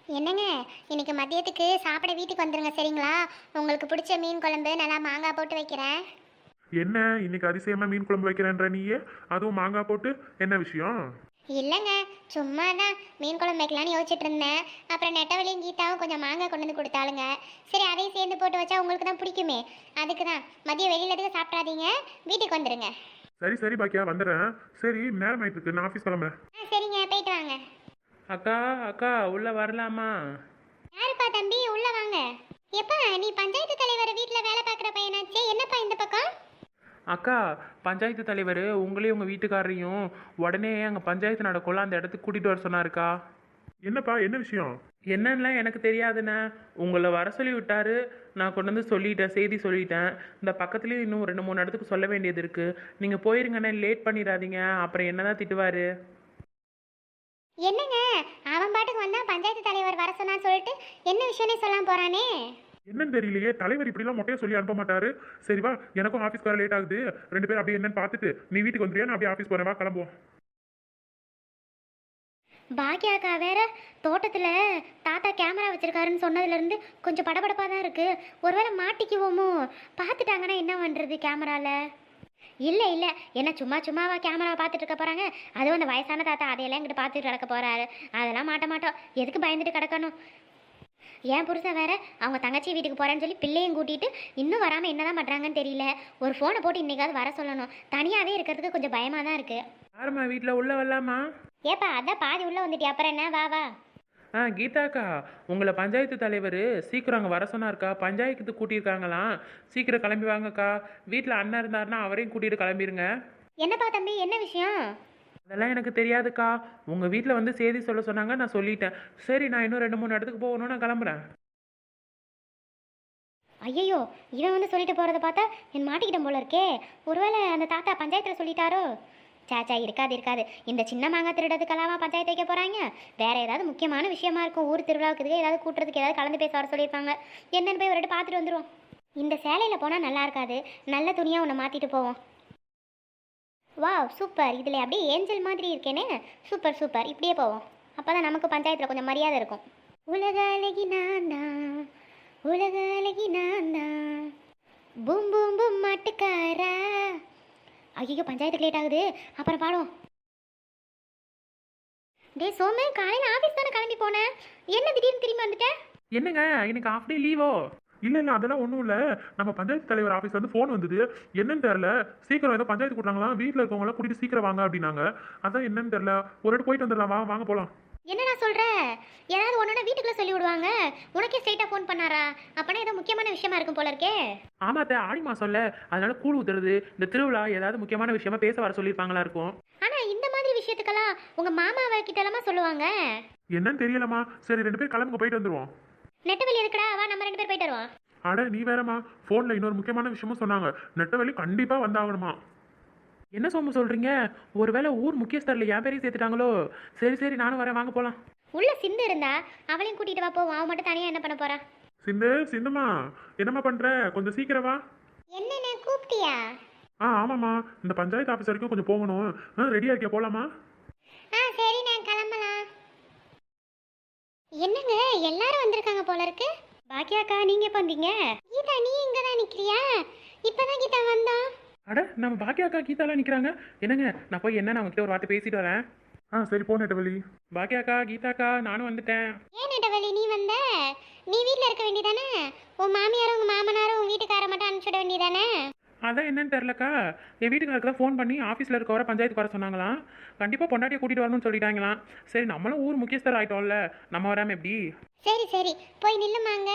என்னங்க, இன்னைக்கு மதியத்துக்கு சாப்பிட வீட்டுக்கு வந்துருங்க சரிங்களா? உங்களுக்கு பிடிச்ச மீன் குழம்பு நல்லா மாங்காய் போட்டு வைக்கிறேன். என்ன இன்னைக்கு அதிசயமா மீன் குழம்பு வைக்கிறேன்ற நீயே? அதுவும் மாங்காய் போட்டு? என்ன விஷயம்? இல்லைங்க, சும்மா தான் மீன் குழம்பு வைக்கலான்னு யோசிச்சுட்டு இருந்தேன். அப்புறம் நெட்டவழியும் கீதாவும் கொஞ்சம் மாங்காய் கொண்டு வந்து கொடுத்தாளுங்க. சரி அதையும் சேர்ந்து போட்டு வச்சா உங்களுக்கு தான் பிடிக்குமே. அதுக்கு தான் மதியம் வெளியில எதுவும் சாப்பிடாதீங்க, வீட்டுக்கு வந்துடுங்க. சரி சரி பாக்கியா, வந்துடுறேன். சரி, நேரம் ஆயிட்டு இருக்கு, நான் ஆஃபீஸ் கிளம்புறேன். சரிங்க, போயிட்டு வாங்க. அக்கா அக்கா உள்ள வரலாமா? யாருப்பா தம்பி, உள்ள வாங்க. எப்பா நீ பஞ்சாயத்து தலைவர் வீட்டில் வேலை பார்க்குற பையனாச்சே, என்னப்பா இந்த பக்கம்? அக்கா, பஞ்சாயத்து தலைவர் உங்களையும் உங்கள் வீட்டுக்காரரையும் உடனே அங்கே பஞ்சாயத்து நடக்கும்ல அந்த இடத்துக்கு கூட்டிகிட்டு வர சொன்னாருக்கா. என்னப்பா, என்ன விஷயம்? என்னன்னுலாம் எனக்கு தெரியாதுண்ணே. உங்களை வர சொல்லி விட்டாரு. நான் கொண்டு வந்து சொல்லிட்டேன், செய்தி சொல்லிட்டேன். இந்த பக்கத்துலேயும் இன்னும் 2 3 இடத்துக்கு சொல்ல வேண்டியது இருக்குது. நீங்கள் போயிருங்கண்ணே, லேட் பண்ணிடாதீங்க, அப்புறம் என்ன தான் திட்டுவார். என்னங்க, அவன் பாட்டுக்கு வந்தா பஞ்சாயத்து தலைவர் வர சொன்னான்னு சொல்லிட்டு என்ன விஷயம்னே சொல்லாம போறானே. என்னன்னு தெரியலையே, தலைவர் இப்படிலாம் மொட்டையா சொல்லி அனுப்ப மாட்டாரு. சரி வா, எனக்கும் ஆஃபீஸ் வர லேட் ஆகுது. 2 பேரும் அப்படியே என்னன்னு பார்த்துட்டு நீ வீட்டுக்கு வந்துறியா, நான் அப்படியே ஆஃபீஸ் போறேன். வா கிளம்புவோம். பாக்கியாக்கா வேற தோட்டத்துல தாத்தா கேமரா வச்சிருக்காருன்னு சொன்னதுல இருந்து கொஞ்சம் படபடப்பா தான் இருக்கு. ஒருவேளை மாட்டிக்குவோமோ, பார்த்துட்டாங்கன்னா என்ன பண்றது கேமரால? இல்லை இல்லை, என்ன சும்மா சும்மாவா கேமரா பார்த்துட்டு இருக்க போகிறாங்க? அதுவும் அந்த வயசான தாத்தா அதையெல்லாம் இங்கிட்டு பார்த்துட்டு கிடக்க போகிறாரு. அதெல்லாம் மாட்ட மாட்டோம், எதுக்கு பயந்துட்டு கிடக்கணும்? ஏன் புருஷன் வேற அவங்க தங்கச்சி வீட்டுக்கு போகிறேன்னு சொல்லி பிள்ளையும் கூட்டிகிட்டு இன்னும் வராமல் என்ன தான் பண்ணுறாங்கன்னு தெரியல. ஒரு ஃபோனை போட்டு இன்றைக்காவது வர சொல்லணும். தனியாகவே இருக்கிறதுக்கு கொஞ்சம் பயமாக தான் இருக்குது. யாரும்மா வீட்டில் உள்ள வரலாமா? ஏப்பா அதான் பாதி உள்ளே வந்துட்டியா, அப்புறம் என்ன, வா வா. கீதாக்கா, உங்களை பஞ்சாயத்து தலைவர் சீக்கிரம் அங்கே வர சொன்னார்க்கா. பஞ்சாயத்துக்கு கூட்டியிருக்காங்களாம். சீக்கிரம் கிளம்பி வாங்கக்கா. வீட்டில் அண்ணன் இருந்தாருன்னா அவரையும் கூட்டிகிட்டு கிளம்பிடுங்க. என்னப்பா தம்பி, என்ன விஷயம்? அதெல்லாம் எனக்கு தெரியாதுக்கா. உங்கள் வீட்டில் வந்து செய்தி சொல்ல சொன்னாங்க, நான் சொல்லிட்டேன். சரி, நான் இன்னும் 2 3 இடத்துக்கு போகணும், நான் கிளம்புறேன். ஐயோ, இவன் வந்து சொல்லிட்டு போகிறத பார்த்தா என் மாட்டிக்கிட்டேன் போல இருக்கே. ஒருவேளை அந்த தாத்தா பஞ்சாயத்தில் சொல்லிட்டாரோ? சாச்சா, இருக்காது இருக்காது. இந்த சின்ன மாங்காய் திருடத்துக்கெல்லாம் பஞ்சாயத்து வைக்க போகிறாங்க. வேற ஏதாவது முக்கியமான விஷயமா இருக்கும். ஊர் திருவிழாவுக்கு ஏதாவது கூட்டுறதுக்கு ஏதாவது கலந்து பேச வர சொல்லியிருப்பாங்க. என்னன்னு போய் ஒரு வாட்டி பார்த்துட்டு வந்துடுவோம். இந்த சேலையில் போனால் நல்லா இருக்காது. நல்ல துணியாக உன்னை மாற்றிட்டு போவோம். வாவ் சூப்பர், இதில் அப்படியே ஏஞ்சல் மாதிரி இருக்கேனே. சூப்பர் சூப்பர், இப்படியே போவோம். அப்போ தான் நமக்கு பஞ்சாயத்தில் கொஞ்சம் மரியாதை இருக்கும். உலக அழகி நான் தான், உலக அழகி நான் தான், பூம் பூம் பூம் மாட்டுக்காரா. ஐயோ, பஞ்சாயத்துக்கு லேட் ஆகுது, அப்புறம் பாடுவோம். டே சோமு, காலையில் ஆஃபீஸ் தானே கிளம்பி போனேன், என்ன திடீர்னு திரும்பி வந்துட்டேன்? என்னங்க, இன்னைக்கு ஆஃப் டே லீவோ? இல்ல இல்ல, அதெல்லாம் ஒன்றும் இல்லை. நம்ம பஞ்சாயத்து தலைவர் ஆஃபீஸ் வந்து ஃபோன் வந்தது. என்னன்னு தெரியல, சீக்கிரம் ஏதோ பஞ்சாயத்து கூட்டாங்களாம். வீட்டில் இருக்கவங்களாம் கூட்டிட்டு சீக்கிரம் வாங்க அப்படின்னாங்க. அதான் என்னன்னு தெரியல. ஒரு வாட்டி போயிட்டு வந்துடலாம், வா வாங்க போகலாம். என்ன நான் சொல்கிறேன், யாராவது ஒன்றுனா வீட்டுக்குள்ளே சொல்லி விடுவாங்க. உனக்கே ஸ்ட்ரைட்டாக ஃபோன் பண்ணாரா? அப்போனா ஏதோ முக்கியமான விஷயமா இருக்கும் போல இருக்கே. ஆமாத்த, ஆடி மாசம்ல, அதனால கூழ் ஊத்துறது, இந்த திருவிழா ஏதாவது முக்கியமான விஷயமா பேச வர சொல்லியிருப்பாங்களா இருக்கும். ஆனால் இந்த மாதிரி விஷயத்துக்கெல்லாம் உங்கள் மாமாவை கிட்டலாமா சொல்லுவாங்க? என்னன்னு தெரியலம்மா. சரி 2 பேர் கிளம்புங்க, போயிட்டு வந்துருவோம். நெட்டவெளி இருக்குடா, வா நம்ம 2 பேர் போயிட்டு வருவோம். அட நீ வேறம்மா, ஃபோனில் இன்னொரு முக்கியமான விஷயமும் சொன்னாங்க. நெட்டவெளி கண்டிப்பாக வந்தாகணுமா. என்ன சோமு சொல்றீங்க? ஒருவேளை ஊர் முக்கியஸ்தரில் என் பேரையும் சேர்த்துட்டாங்களோ? சரி சரி, நானும் வரேன், வாங்க போகலாம். உள்ள சிந்து இருந்தா அவளையும் கூட்டிட்டு வா, போவோம். அவன் மட்டும் தனியாக என்ன பண்ண போறா? சிந்துமா, என்னம்மா பண்ற? கொஞ்சம் சீக்கிரம் வா. என்னென்ன கூப்பிட்டியா? ஆமாம்மா, இந்த பஞ்சாயத்து ஆஃபீஸ் வரைக்கும் கொஞ்சம் போகணும். ரெடியா இருக்கியா, போலாமா? சரி நான் கிளம்பலாம். என்னங்க எல்லாரும் வந்திருக்காங்க போல இருக்கு. பாக்கியாக்கா, நீங்க எப்போ வந்தீங்க? கீதா, நீ இங்க தான் நிக்கிறியா? இப்பதான் கீதா வந்தோம். அட, நம்ம பாக்கியா அக்கா கீதாலாம் நிற்கிறாங்க. என்னங்க, நான் போய் என்ன அவங்ககிட்ட ஒரு வார்த்தை பேசிட்டு வரேன். சரி போ நெட்டவெளி. பாக்கியா அக்கா, கீதாக்கா, நானும் வந்துட்டேன். ஏன் நெட்டவெளி நீ வந்த? நீ வீட்டில் இருக்க வேண்டியதானே? உன் மாமியாரும் உங்க மாமனாரும் உன் வீட்டுக்கார மட்டும் அனுப்பிச்சுட வேண்டியதானே? அதான் என்னன்னு தெரிலக்கா. என் வீட்டுக்காருக்கு தான் ஃபோன் பண்ணி ஆஃபீஸில் இருக்க வர பஞ்சாயத்துக்கு வர சொன்னாங்களாம். கண்டிப்பாக பொண்டாட்டியை கூட்டிகிட்டு வரணும்னு சொல்லிட்டாங்களாம். சரி, நம்மளும் ஊர் முக்கியஸ்தர் ஆகிட்டோம்ல, நம்ம வராமல் எப்படி? சரி சரி, போய் நில்லுமாங்க.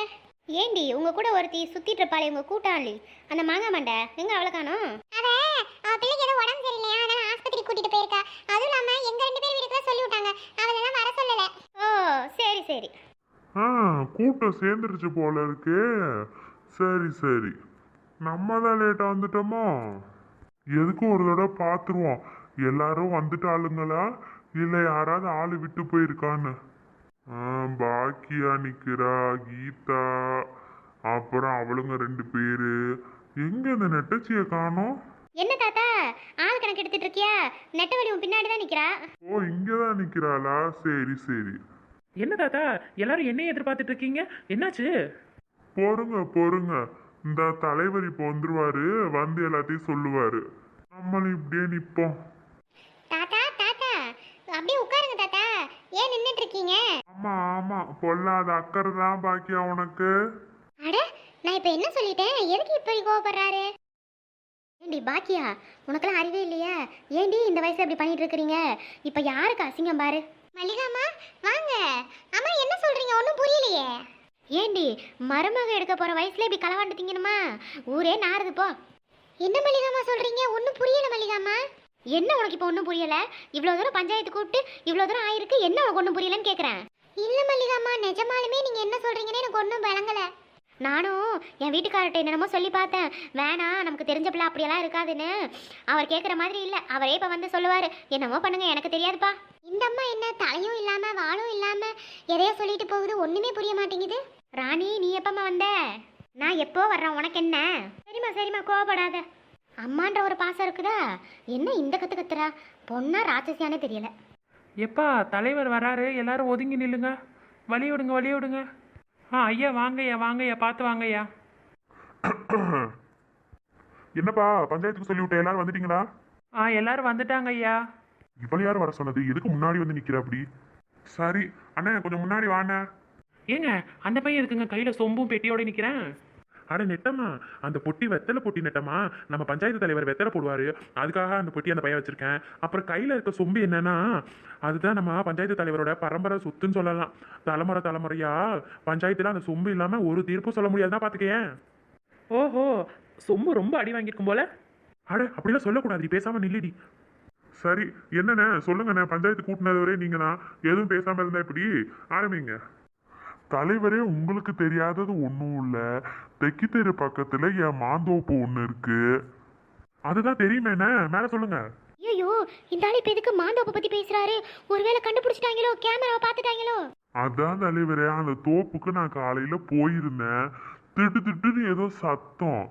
ஏண்டி, உங்க கூட ஒருத்தி சுத்திட்டு இருப்பாளே, உங்க கூட்டாளி, அந்த மாங்காய் மண்டை எங்க அவளை காணோம்? அவ பிள்ளைக்கு ஏதோ உடம்பு சரியில்லையா, அதனால ஆஸ்பத்திரி கூட்டிட்டு போயிருக்கா. அதுவும் இல்லாம எங்க 2 பேர் வீட்டுக்கு சொல்லி விட்டாங்க, அவளெல்லாம் வர சொல்லல. ஓ சரி சரி. கூட்டம் சேர்ந்துருச்சு போல இருக்கே. சரி சரி, நம்ம தான் லேட்டா வந்துட்டோமோ. எதுக்கும் ஒரு தடவை பார்த்துருவோம், எல்லாரும் வந்துட்டாளுங்களா இல்லை யாராவது ஆளு விட்டு போயிருக்கான்னு. பாக்கியா நிக்கிறா, கீதா, அப்புறம் அவளுங்க 2 பேரு. எங்க இந்த நெட்டச்சியை காணோம்? என்ன தாத்தா, ஆள் கணக்கு எடுத்துட்டு இருக்கியா? நெட்டவெளி உன் பின்னாடி தான் நிக்கிறா. ஓ, இங்கதான் நிக்கிறாளா? சரி சரி. என்ன தாத்தா எல்லாரும் என்னையே எதிர்பார்த்துட்டு இருக்கீங்க, என்னாச்சு? பொறுங்க பொறுங்க, இந்த தலைவர் இப்போ வந்துருவாரு, வந்து எல்லாத்தையும் சொல்லுவாரு. நம்மளும் இப்படியே நிப்போம். தாத்தா தாத்தா அப்படியே உட்காருங்க தாத்தா, ஏன் நின்றுட்டு இருக்கீங்க? ஆமா ஆமா, பொல்லாத அக்கறை தான் பாக்கியா உனக்கு. அட நான் இப்போ என்ன சொல்லிட்டேன், எதுக்கு இப்படி கோவப்படுறாரு? ஏண்டி பாக்கியா, உனக்கெல்லாம் அறிவே இல்லையா? ஏண்டி இந்த வயசுல இப்படி பண்ணிட்டு இருக்கிறீங்க? இப்போ யாருக்கு அசிங்கம் பாரு. மல்லிகாமா வாங்க. அம்மா என்ன சொல்றீங்க, ஒன்றும் புரியலையே. ஏண்டி மருமக எடுக்க போற வயசுல இப்படி களவாண்டு திங்கணுமா? ஊரே நாறுது போ. என்ன மல்லிகாமா சொல்றீங்க, ஒன்றும் புரியல மல்லிகாமா. என்ன உனக்கு இப்போ ஒன்றும் புரியல? இவ்வளோ தூரம் பஞ்சாயத்து கூப்பிட்டு இவ்வளோ தூரம் ஆயிருக்கு, என்ன உனக்கு ஒன்றும் புரியலன்னு கேட்குறேன். இல்லை மல்லிகாமா, நிஜமாலுமே நீங்கள் என்ன சொல்கிறீங்கன்னு எனக்கு ஒன்றும் விளங்கலை. நானும் என் வீட்டுக்காரர்கிட்ட என்னென்னமோ சொல்லி பார்த்தேன், வேணாம் நமக்கு தெரிஞ்ச பிள்ளை அப்படியெல்லாம் இருக்காதுன்னு. அவர் கேட்குற மாதிரி இல்லை, அவரே இப்போ வந்து சொல்லுவார், என்னமோ பண்ணுங்க எனக்கு தெரியாதுப்பா. இந்த அம்மா என்ன தலையும் இல்லாமல் வாழும் இல்லாமல் எதையோ சொல்லிட்டு போகுது, ஒன்றுமே புரிய மாட்டேங்குது. ராணி நீ எப்பம்மா வந்த? நான் எப்போ வர்றேன், உனக்கு என்ன? சரிம்மா சரிம்மா, கோவப்படாத. அம்மான்ற ஒரு பாசம் இருக்குதா, என்ன இந்த கத்து கத்துறா, பொண்ணா ராட்சசியானே தெரியல. எப்பா தலைவர் வராரு, எல்லாரும் ஒதுங்கி நில்லுங்க, வழி விடுங்க வழி விடுங்க. ஐயா வாங்கய்யா வாங்கய்யா, பார்த்து வாங்கய்யா. என்னப்பா பஞ்சாயத்துக்கு சொல்லி விட்ட, எல்லாரும் வந்துட்டீங்களா? எல்லாரும் வந்துட்டாங்க ஐயா. இவ்வளவு யார் வர சொன்னது, எதுக்கு முன்னாடி வந்து நிக்கிற அப்படி? சரி அண்ணே, கொஞ்சம் முன்னாடி வாண்ணே. ஏங்க அந்த பையன் இருக்குங்க கையில சொம்பும் பெட்டியோட நிக்கிறேன். அட நெட்டம்மா, அந்த பொட்டி வெத்தலை பொட்டி நெட்டம்மா, நம்ம பஞ்சாயத்து தலைவர் வெத்தலை போடுவாரு, அதுக்காக அந்த பொட்டி அந்த பையன் வச்சிருக்கேன். அப்புறம் கையில இருக்க சொம்பு என்னன்னா, அதுதான் நம்ம பஞ்சாயத்து தலைவரோட பரம்பரை சொத்துன்னு சொல்லலாம். தலைமுறை தலைமுறையா பஞ்சாயத்துல அந்த சொம்பு இல்லாம ஒரு தீர்ப்பும் சொல்ல முடியாதுதான் பாத்துக்கேன். ஓஹோ, சொம்பு ரொம்ப அடி வாங்கியிருக்கும் போல. அட அப்படிலாம் சொல்லக்கூடாது, பேசாம நில்லுடி. சரி என்னண்ணே சொல்லுங்கண்ணே, பஞ்சாயத்து கூட்டினது வரை நீங்க தான், எதுவும் பேசாம இருந்தா இப்படி ஆரம்பிங்க. தலைவரே, உங்களுக்கு தெரியாதது ஒன்றும் இல்லை. தெக்கி தெரு பக்கத்துல என் மாந்தோப்பு ஒன்று இருக்கு. அதுதான் தெரியுமேண்ணே, மேல சொல்லுங்க. ஐயோ இந்த ஆள் இப்போ எதுக்கு மாந்தோப்பை பற்றி பேசுகிறாரு? ஒருவேளை கண்டுபிடிச்சிட்டாங்களோ, கேமராவை பார்த்துட்டாங்களோ? அதான் தலைவரே, அந்த தோப்புக்கு நான் காலையில போயிருந்தேன். திட்டு திட்டுன்னு ஏதோ சத்தம்,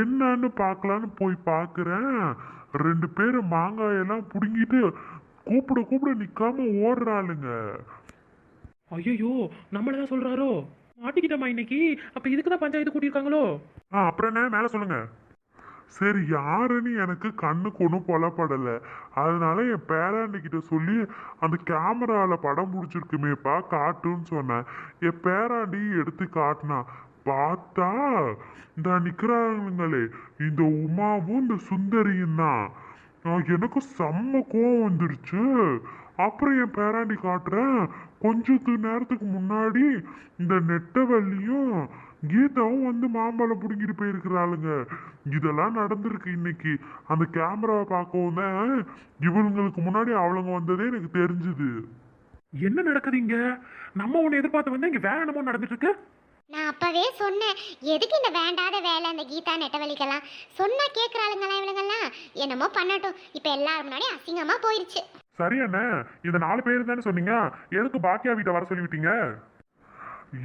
என்னன்னு பார்க்கலான்னு போய் பார்க்குறேன். 2 பேர் மாங்காயெல்லாம் பிடுங்கிட்டு கூப்பிட கூப்பிட நிக்காம ஓடுறாளுங்க. ஐயோ நம்மளதான் சொல்றாரோ, மாட்டிக்கிட்டோமா இன்னைக்கு? அப்ப இதுக்கு தான் பஞ்சாயத்து கூட்டியிருக்காங்களோ? அப்புறம் என்ன மேல சொல்லுங்க. சரி, யாருன்னு எனக்கு கண்ணுக்கு ஒன்றும் புலப்படலை. அதனால என் பேராண்டிக்கிட்ட சொல்லி அந்த கேமராவில் படம் பிடிச்சிருக்குமேப்பா காட்டுன்னு சொன்னேன். என் பேராண்டி எடுத்து காட்டினா, பார்த்தா இந்த நிற்கிறாங்களே இந்த உமாவும் இந்த சுந்தரியும் தான். எனக்கு செம்ம கோவம் வந்துடுச்சு. அப்புறம் என் பேராண்டி காட்டுறேன், கொஞ்சத்து நேரத்துக்கு முன்னாடி இந்த நெட்டவள்ளியும் கீதாவும் வந்து மாம்பழம் பிடுங்கிட்டு போயிருக்கிறாளுங்க. இதெல்லாம் நடந்திருக்கு இன்னைக்கு. அந்த கேமராவை பார்க்கவும் தான் இவங்களுக்கு முன்னாடி அவளுங்க வந்ததே எனக்கு தெரிஞ்சுது. என்ன நடக்குதுங்க? நம்ம ஒண்ணு எதிர்பார்த்து வந்து இங்க வேற என்னமோ நடந்துட்டு இருக்கு. நான் அப்பவே சொன்னேன், எதுக்கு இந்த வேண்டாத வேலை அந்த கீதா நெட்டவழிக்கெல்லாம்? சொன்னா கேட்குறாளுங்களா இவளுங்கெல்லாம்? என்னமோ பண்ணட்டும், இப்போ எல்லாரும் முன்னாடி அசிங்கமா போயிடுச்சு. சரி அண்ணே, இந்த 4 பேர் தானே சொன்னீங்க, எதுக்கு பாக்கியா வீட்டை வர சொல்லிவிட்டீங்க?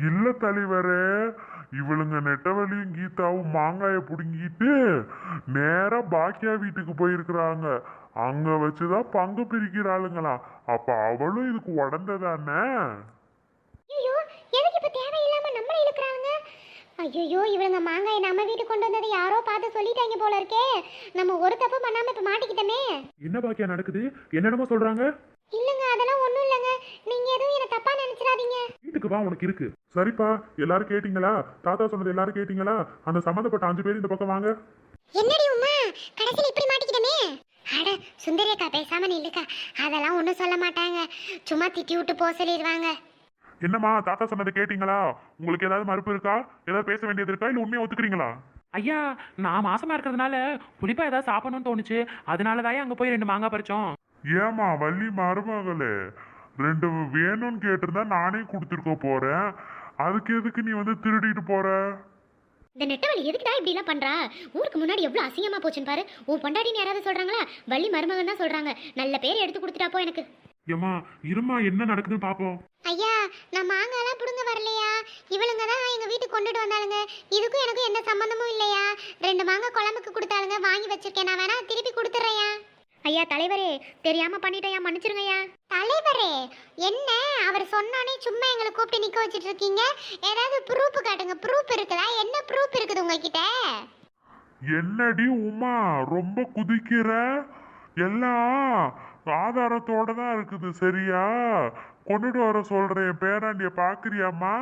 இல்ல தலைவரே, இவளுங்க நெட்டவழியும் கீதாவும் மாங்காயை பிடுங்கிட்டு நேரா பாக்கியா வீட்டுக்கு போயிருக்கிறாங்க. அங்க வச்சுதான் பங்கு பிரிக்கிறாளுங்களா. அப்ப அவளும் இதுக்கு உடந்ததானே? ஐயோ எதுக்கு இப்போ தேவையில்லாம நம்மளை இழுக்கிறாங்க? ஐயோ இவளுங்க மாங்காயை நம்ம வீட்டுக்கு கொண்டு வந்ததை யாரோ பார்த்து சொல்லிட்டாங்க போல இருக்கே. நம்ம ஒரு தப்பு பண்ணாம இப்போ மாட்டிக்கிட்டோமே. என்ன பாக்கியா நடக்குது? என்னென்னமோ சொல்றாங்க. இல்லைங்க அதெல்லாம் ஒன்றும் இல்லைங்க, நீங்க எதுவும் என்ன தப்பா நினைச்சிடாதீங்க. வீட்டுக்கு வா, உனக்கு இருக்கு. சரிப்பா, எல்லாரும் கேட்டீங்களா? தாத்தா சொன்னது எல்லாரும் கேட்டீங்களா? அந்த சம்மந்தப்பட்ட 5 பேர் இந்த பக்கம் வாங்க. என்னடி உமா, கடைசியில் இப்படி மாட்டிக்கிட்டோமே. அட சுந்தரியக்கா பேசாம நில்லுக்கா, அதெல்லாம் ஒன்றும் சொல்ல மாட்டாங்க, சும்மா திட்டி விட்டு போக சொல்லிடுவாங்க. என்னம்மா தாத்தா சொன்னதை கேட்டீங்களா? உங்களுக்கு ஏதாவது மறுப்பு இருக்கா? ஏதாவது பேச வேண்டியது இருக்கா? இல்ல உண்மையா ஒத்துக்கிறீங்களா? ஐயா நான் மாசமா இருக்கிறதுனால புளிப்பா ஏதாவது சாப்பிடணும்னு தோணுச்சு, அதனாலதான் அங்க போய் 2 மாங்காய் பறிச்சோம். ஏமா வள்ளி மருமகளே, 2 வேணும்னு கேட்டிருந்தா நானே கொடுத்துருக்க போறேன். அதுக்கு எதுக்கு நீ வந்து திருடிட்டு போற? இந்த நெட்டவழி எதுக்குடா இப்படி எல்லாம் பண்றா? ஊருக்கு முன்னாடி எவ்வளவு அசிங்கமா போச்சுன்னு பாரு. உன் பொண்டாட்டின்னு யாராவது சொல்றாங்களா? வள்ளி மருமகன் தான் சொல்றாங்க. நல்ல பேர் எடுத்து கொடுத்துட்டாப்போ எனக்கு. ஏம்மா இருமா, என்ன நடக்குதுன்னு பாப்போம். ஐயா நான் மாங்காலாம் புடுங்க வரலையா, இவளுங்க தான் எங்க வீட்டுக்கு கொண்டுட்டு வந்தாளுங்க. இதுக்கும் எனக்கும் எந்த சம்பந்தமும் இல்லையா. 2 மாங்காய் குழம்புக்கு கொடுத்தாளுங்க, வாங்கி வச்சிருக்கேன், நான் வேணா திருப்பி கொடுத்துட்றேயா. ஐயா தலைவரே, தெரியாம பண்ணிட்டேயா, மன்னிச்சிருங்கய்யா. தலைவரே, என்ன அவர் சொன்னானே சும்மா எங்களை கூப்பிட்டு நிக்க வச்சிட்டு இருக்கீங்க? ஏதாவது ப்ரூஃப் காட்டுங்க. ப்ரூஃப் இருக்குதா? என்ன ப்ரூஃப் இருக்குது உங்ககிட்ட? என்னடி உமா ரொம்ப குதிக்கிற? எல்லாம் ஆதாரத்தோட தான் இருக்குது சரியா? கொண்டுட்டு வர சொல்றேன். பேராண்டிய பாக்குறியாம்மா?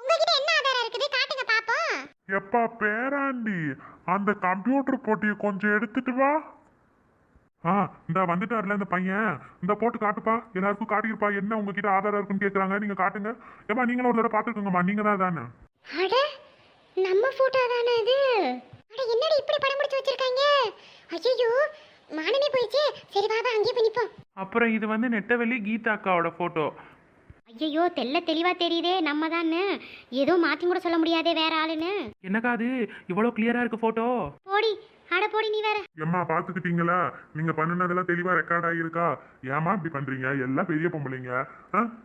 உங்ககிட்ட என்ன ஆதாரம் இருக்குது? காட்டுங்க பாப்போம். எப்பா பேராண்டி, அந்த கம்ப்யூட்டர் போட்டியை கொஞ்சம் எடுத்துட்டு வா. இந்த வந்துட்டார்ல இந்த பையன், இந்த போட்டு காட்டுப்பா, எல்லாருக்கும் காட்டியிருப்பா. என்ன உங்ககிட்ட ஆதாரம் இருக்குன்னு கேட்குறாங்க, நீங்க காட்டுங்க. ஏமா நீங்களும் ஒரு தடவை பார்த்துக்கோங்கம்மா, நீங்க தான் தானே. அட, நம்ம போட்டோ தானே இது? அட, என்னடி இப்படி படம் பிடிச்சு வச்சிருக்காங்க? ஐயோ, மானமே போயிடுச்சு. சரி பாபா, அங்கேயே போய் நிப்போம். அப்புறம் இது வந்து நெட்டவெளி கீதா அக்காவோட ஃபோட்டோ. ஐயோ, தெளிவா தெரியுதே நம்ம தானே. ஏதோ மாத்தி கூட சொல்ல முடியாதே வேற ஆளுன்னு. என்னக்கா அது இவ்வளோ கிளியரா இருக்கு ஃபோட்டோ? போடி, அட போடி நீ வேற. ஏம்மா பார்த்துக்கிட்டீங்களா? நீங்க பண்ணுனதெல்லாம் தெளிவா ரெக்கார்ட் ஆகியிருக்கா? ஏமா இப்படி பண்றீங்க? எல்லாம் பெரிய பொம்பளைங்க,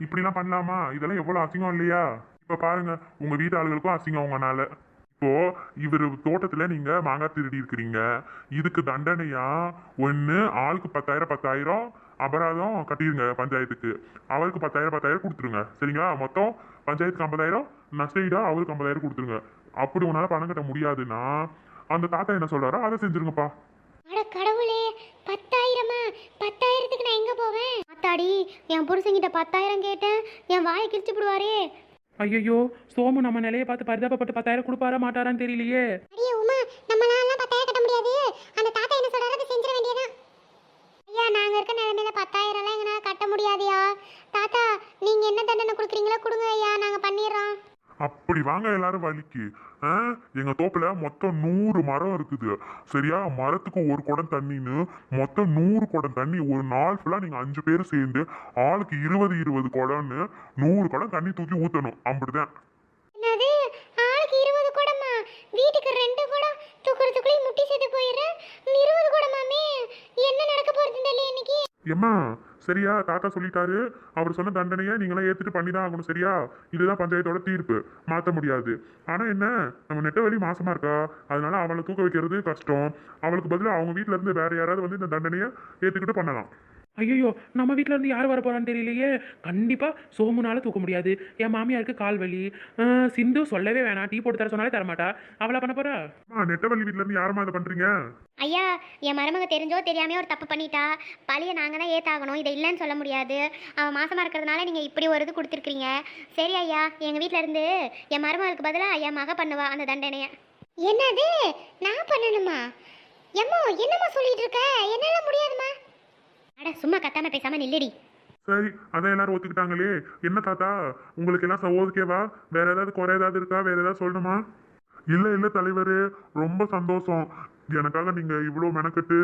இப்படிலாம் பண்ணலாமா? இதெல்லாம் எவ்வளவு அசிங்கம் இல்லையா? இப்ப பாருங்க, உங்க வீட்டு ஆளுகளுக்கும் அசிங்கம் உங்கனால. இப்போ இவர் தோட்டத்துல நீங்க மாங்காய் திருடி இருக்கிறீங்க. இதுக்கு தண்டனையா ஒண்ணு ஆளுக்கு 10,000 அபராதம் கட்டிடுங்க பஞ்சாயத்துக்கு. அவருக்கு 10,000 கொடுத்துருங்க சரிங்களா? மொத்தம் பஞ்சாயத்துக்கு 50,000, நஷ்டஈடா அவருக்கு 50,000 கொடுத்துருங்க. அப்படி உன்னால பணம் கட்ட முடியாதுன்னா அந்த தாத்தா என்ன சொல்றாரோ அதை செஞ்சிருங்கப்பா. அட கடவுளே, 10,000-மா? 10,000க்கு நான் எங்க போவேன்? அத்தாடி, என் புருஷன்கிட்ட 10,000 கேட்டேன், என் வாயை கிழிச்சு விடுவாரே. ஐயோ, சோமு நம்ம நிலையை பார்த்து பரிதாபப்பட்டு 10,000 கொடுப்பாரா மாட்டாரான்னு தெரியலையே. அடியே உமா, நம்மளால 10,000 கட்ட முடியாது. அந்த தாத்தா என்ன சொல்றாரோ அதை செஞ்சிட வேண்டியதான். ஐயா, நாங்க இருக்க நிலைமையில 10,000 எங்கனால கட்ட முடியாதுயா. தாத்தா, நீங்க என்ன தண்டனை கொடுக்குறீங்களோ கொடுங்க ஐயா, நாங்க பண்ணிடுறோம். அப்படி வாங்க எல்லாரும் வலிக்கு. எங்க தோப்புல மொத்தம் 100 மரம் இருக்குது சரியா? மரத்துக்கு ஒரு குடம் தண்ணின்னு மொத்தம் 100 குடம் தண்ணி. ஒரு நாள் ஃபுல்லா நீங்க 5 பேர் சேர்ந்து ஆளுக்கு 20 குடம்னு 100 குடம் தண்ணி தூக்கி ஊத்தணும். அப்படிதான். என்னது, ஆளுக்கு 20 குடமா? வீட்டுக்கு 2 குடம் தூக்குறதுக்குள்ளே முட்டி செத்து போயிடுறேன். 20 குடமாமே? என்ன நடக்க போறது தெரியல இன்னைக்கு. ஏம்மா சரியா? தாத்தா சொல்லிட்டாரு, அவர் சொன்ன தண்டனையை நீங்களாம் ஏத்துட்டு பண்ணி தான் ஆகணும் சரியா? இதுதான் பஞ்சாயத்தோட தீர்ப்பு, மாற்ற முடியாது. ஆனா என்ன, நம்ம நெட்டவழி மாசமா இருக்கா, அதனால அவளை தூக்க வைக்கிறது கஷ்டம். அவளுக்கு பதிலாக அவங்க வீட்ல இருந்து வேற யாராவது வந்து இந்த தண்டனையை ஏத்துக்கிட்டு பண்ணலாம். ஐயோ, நம்ம வீட்டில் இருந்து யார் வர போறான்னு தெரியலையே. கண்டிப்பா சோமுனால தூக்க முடியாது. என் மாமியாருக்கு கால் வலி. சிந்து சொல்லவே வேணாம், டீ போட்டு தர சொன்னாலே தரமாட்டா. அவளா பண்ண போறா? நெட்டவழி வீட்ல இருந்து யாருமா இதை பண்றீங்க? ஐயா, என் மருமக தெரிஞ்சோ தெரியாமையோ ஒரு தப்பு பண்ணிட்டா. பழியை நாங்கள் தான் ஏத்தாகணும், இதை இல்லைன்னு சொல்ல முடியாது. அவன் மாசமா இருக்கிறதுனால நீங்கள் இப்படி ஒரு இது கொடுத்துருக்கீங்க. சரி ஐயா, எங்கள் வீட்டில் இருந்து என் மருமகளுக்கு பதிலாக என் மக பண்ணுவா அந்த தண்டனையை. என்னது, நான் பண்ணணுமா? எம்மோ, என்னம்மா சொல்லிட்டு இருக்க? என்னால முடியாதுமா. அட, சும்மா கத்தாம பேசாம நில்லடி. சரி, அதான் எல்லாரும் ஒத்துக்கிட்டாங்களே. என்ன தாத்தா, உங்களுக்கு எல்லாம் ஓகேவா? வேற ஏதாவது குறை ஏதாவது இருக்கா? வேற ஏதாவது சொல்லணுமா? இல்ல தலைவரே, ரொம்ப சந்தோஷம். எனக்காக நீங்க இவ்வளவு மெனக்கட்டு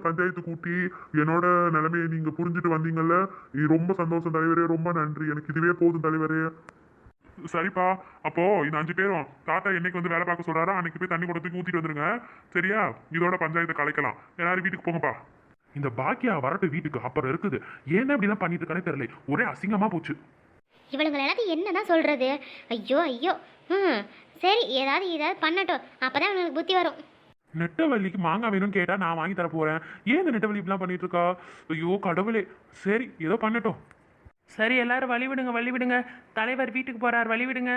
பஞ்சாயத்து கூட்டி என்னோட நிலைமையை நீங்க புரிஞ்சுட்டு வந்தீங்கல்ல, ரொம்ப சந்தோஷம் தலைவரே. ரொம்ப நன்றி. எனக்கு இதுவே போதும் தலைவரே. சரிப்பா, அப்போ இந்த 5 பேரும் தாத்தா என்னைக்கு வந்து வேலை பார்க்க சொல்றாரோ அன்னைக்கு போய் தண்ணி கொடுத்து ஊத்திட்டு வந்துருங்க சரியா? இதோட பஞ்சாயத்தை கலைக்கலாம். எல்லாரும் வீட்டுக்கு போங்கப்பா. இந்த பாக்கியா வரட்டு வீட்டுக்கு அப்புறம் இருக்குது. ஏன்னா இப்படிதான் பண்ணிட்டு இருக்கானே தெரியல, ஒரே அசிங்கமா போச்சு. இவளுங்க எல்லாத்தையும் என்னதான் சொல்றது? ஐயோ ஐயோ. சரி, ஏதாவது பண்ணட்டும், அப்பதான் இவங்களுக்கு புத்தி வரும். நெட்டவள்ளிக்கு மாங்காய் வேணும்னு கேட்டா நான் வாங்கி தர போறேன். ஏன் இந்த நெட்டவள்ளி இப்படிலாம் பண்ணிட்டு இருக்கா? ஐயோ கடவுளே. சரி, ஏதோ பண்ணட்டும். சரி, எல்லாரும் வழி விடுங்க, வழி விடுங்க. தலைவர் வீட்டுக்கு போறார், வழி விடுங்க.